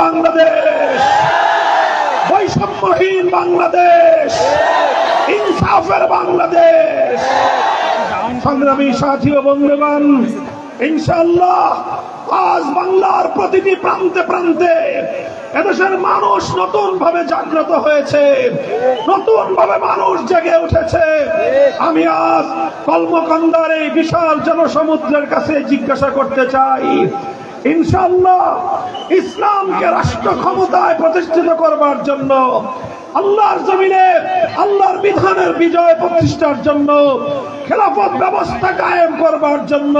বাংলাদেশ, বৈষম্যহীন বাংলাদেশ, ইনসাফের বাংলাদেশ। সংগ্রামী সাথী ও বন্ধুগণ, ইনশাআল্লাহ আজ বাংলার প্রতিটি প্রান্তে প্রান্তে এদেশের মানুষ নতুন ভাবে জাগ্রত হয়েছে, নতুন ভাবে মানুষ জেগে উঠেছে। আমি আজ কলমকান্দার এই বিশাল জনসমুদ্রের কাছে জিজ্ঞাসা করতে চাই, ইনশাআল্লাহ ইসলামকে রাষ্ট্র ক্ষমতায় প্রতিষ্ঠিত করবার জন্য, আল্লাহর জমিনে আল্লাহর বিধানের বিজয় প্রতিষ্ঠার জন্য, খেলাফত ব্যবস্থা কায়েম করবার জন্য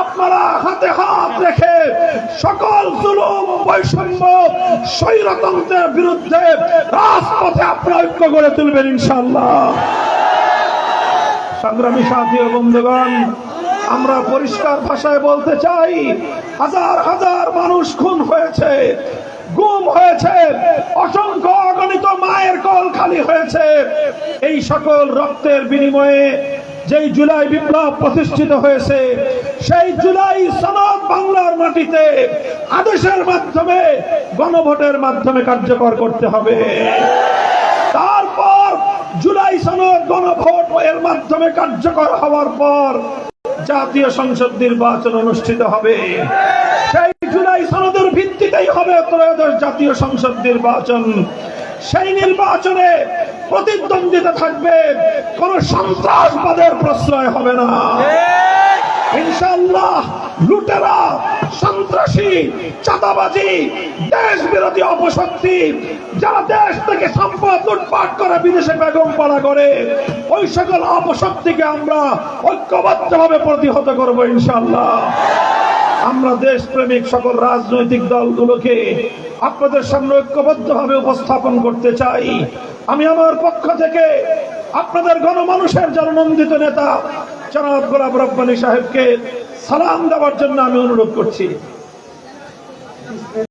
আপনারা হাতে হাত রেখে সকল জুলুম, বৈষম্য, স্বৈরতন্ত্রের বিরুদ্ধে রাজপথে আপনারা ঐক্য গড়ে তুলবেন ইনশাআল্লাহ। সংগ্রামী সাথী ও বন্ধুগণ, আমরা পরিষ্কার ভাষায় বলতে চাই, হাজার হাজার মানুষ খুন হয়েছে, গুম হয়েছে, অসংখ্য অগণিত মায়ের কোল খালি হয়েছে। এই সকল রক্তের বিনিময়ে যেই জুলাই বিপ্লব প্রতিষ্ঠিত হয়েছে, সেই জুলাই সনদ বাংলার মাটিতে আদেশের মাধ্যমে, গণভোটের মাধ্যমে কার্যকর করতে হবে। তারপর জুলাই সনদ গণভোট এর মাধ্যমে কার্যকর হওয়ার পর জাতীয় সংসদ নির্বাচন অনুষ্ঠিত হবে। সেই জুলাই সনদের ভিত্তিতেই হবে ত্রয়োদশ জাতীয় সংসদ নির্বাচন। সেই নির্বাচনে প্রতিদ্বন্দ্বিতা থাকবে, কোন সন্ত্রাসবাদের প্রশ্রয় হবে না ইনশাআল্লাহ। লুটেরা, সন্ত্রাসী, চাঁদাবাজি, দেশ বিরোধী অপশক্তি, যারা দেশ থেকে সম্পদ লুটপাট করে বিদেশে বেগম পাড়া করে, ওই সকল অপশক্তিকে আমরা ঐক্যবদ্ধভাবে প্রতিহত করব ইনশাআল্লাহ। আমরা দেশপ্রেমিক সকল রাজনৈতিক দলগুলোকে আপনাদের সামনে ঐক্যবদ্ধভাবে উপস্থাপন করতে চাই। আমি আমার পক্ষ থেকে আপনাদের গণমানুষের জননন্দিত নেতা জনাব গোলাম রব্বানী সাহেবকে সালাম দেওয়ার জন্য আমি অনুরোধ করছি।